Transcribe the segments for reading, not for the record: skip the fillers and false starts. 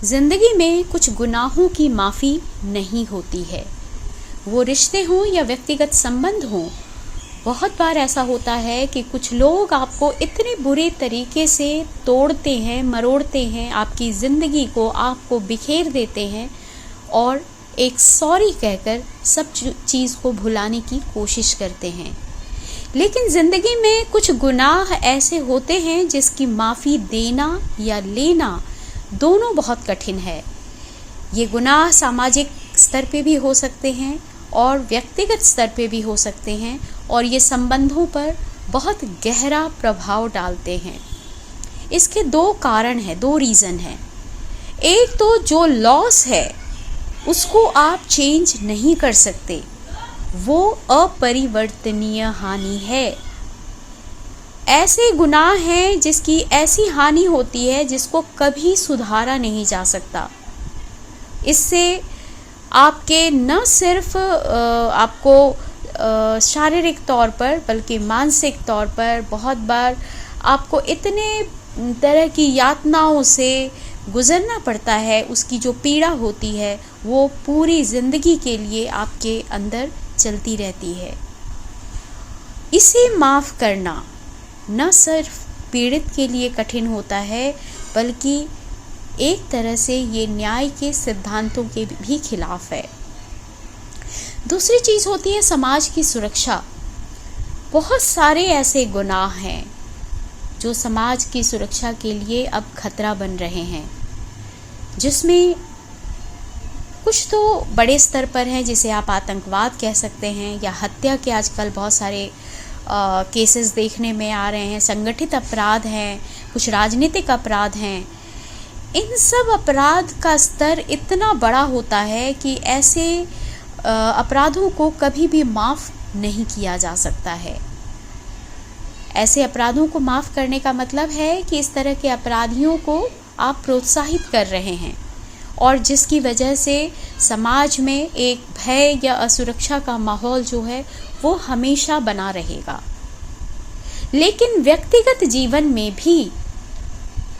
जिंदगी में कुछ गुनाहों की माफ़ी नहीं होती है, वो रिश्ते हों या व्यक्तिगत संबंध हों। बहुत बार ऐसा होता है कि कुछ लोग आपको इतने बुरे तरीके से तोड़ते हैं, मरोड़ते हैं, आपकी ज़िंदगी को आपको बिखेर देते हैं और एक सॉरी कहकर सब चीज़ को भुलाने की कोशिश करते हैं। लेकिन ज़िंदगी में कुछ गुनाह ऐसे होते हैं जिसकी माफ़ी देना या लेना दोनों बहुत कठिन है। ये गुनाह सामाजिक स्तर पे भी हो सकते हैं और व्यक्तिगत स्तर पे भी हो सकते हैं और ये संबंधों पर बहुत गहरा प्रभाव डालते हैं। इसके दो कारण हैं, दो रीज़न हैं। एक तो जो लॉस है उसको आप चेंज नहीं कर सकते, वो अपरिवर्तनीय हानि है। ऐसे गुनाह हैं जिसकी ऐसी हानि होती है जिसको कभी सुधारा नहीं जा सकता। इससे आपके न सिर्फ आपको शारीरिक तौर पर बल्कि मानसिक तौर पर बहुत बार आपको इतने तरह की यातनाओं से गुजरना पड़ता है, उसकी जो पीड़ा होती है वो पूरी ज़िंदगी के लिए आपके अंदर चलती रहती है। इसे माफ़ करना न सिर्फ पीड़ित के लिए कठिन होता है बल्कि एक तरह से ये न्याय के सिद्धांतों के भी खिलाफ है। दूसरी चीज़ होती है समाज की सुरक्षा। बहुत सारे ऐसे गुनाह हैं जो समाज की सुरक्षा के लिए अब खतरा बन रहे हैं, जिसमें कुछ तो बड़े स्तर पर हैं जिसे आप आतंकवाद कह सकते हैं, या हत्या के आजकल बहुत सारे केसेस देखने में आ रहे हैं, संगठित अपराध हैं, कुछ राजनीतिक अपराध हैं। इन सब अपराध का स्तर इतना बड़ा होता है कि ऐसे अपराधों को कभी भी माफ़ नहीं किया जा सकता है। ऐसे अपराधों को माफ़ करने का मतलब है कि इस तरह के अपराधियों को आप प्रोत्साहित कर रहे हैं और जिसकी वजह से समाज में एक भय या असुरक्षा का माहौल जो है वो हमेशा बना रहेगा। लेकिन व्यक्तिगत जीवन में भी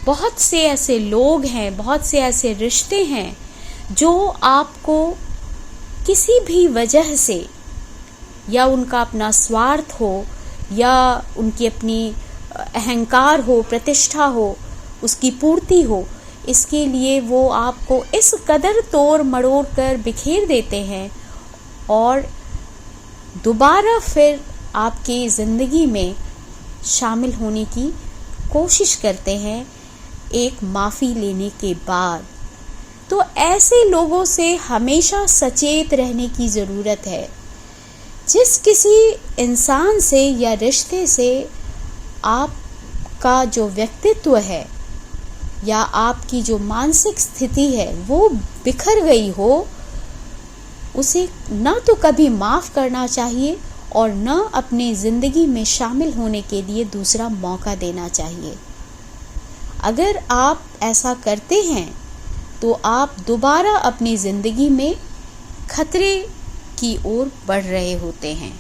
बहुत से ऐसे लोग हैं, बहुत से ऐसे रिश्ते हैं जो आपको किसी भी वजह से, या उनका अपना स्वार्थ हो या उनकी अपनी अहंकार हो, प्रतिष्ठा हो, उसकी पूर्ति हो, इसके लिए वो आपको इस कदर तोड़ मरोड़ कर बिखेर देते हैं और दोबारा फिर आपकी ज़िंदगी में शामिल होने की कोशिश करते हैं एक माफ़ी लेने के बाद। तो ऐसे लोगों से हमेशा सचेत रहने की ज़रूरत है। जिस किसी इंसान से या रिश्ते से आपका जो व्यक्तित्व है या आपकी जो मानसिक स्थिति है वो बिखर गई हो, उसे न तो कभी माफ़ करना चाहिए और न अपनी ज़िंदगी में शामिल होने के लिए दूसरा मौका देना चाहिए। अगर आप ऐसा करते हैं तो आप दोबारा अपनी ज़िंदगी में खतरे की ओर बढ़ रहे होते हैं।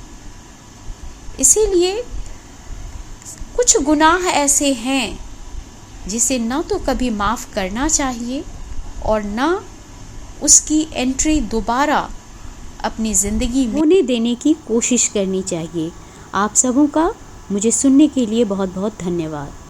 इसीलिए कुछ गुनाह ऐसे हैं जिसे न तो कभी माफ़ करना चाहिए और न उसकी एंट्री दोबारा अपनी ज़िंदगी में होने देने की कोशिश करनी चाहिए। आप सबों का मुझे सुनने के लिए बहुत बहुत धन्यवाद।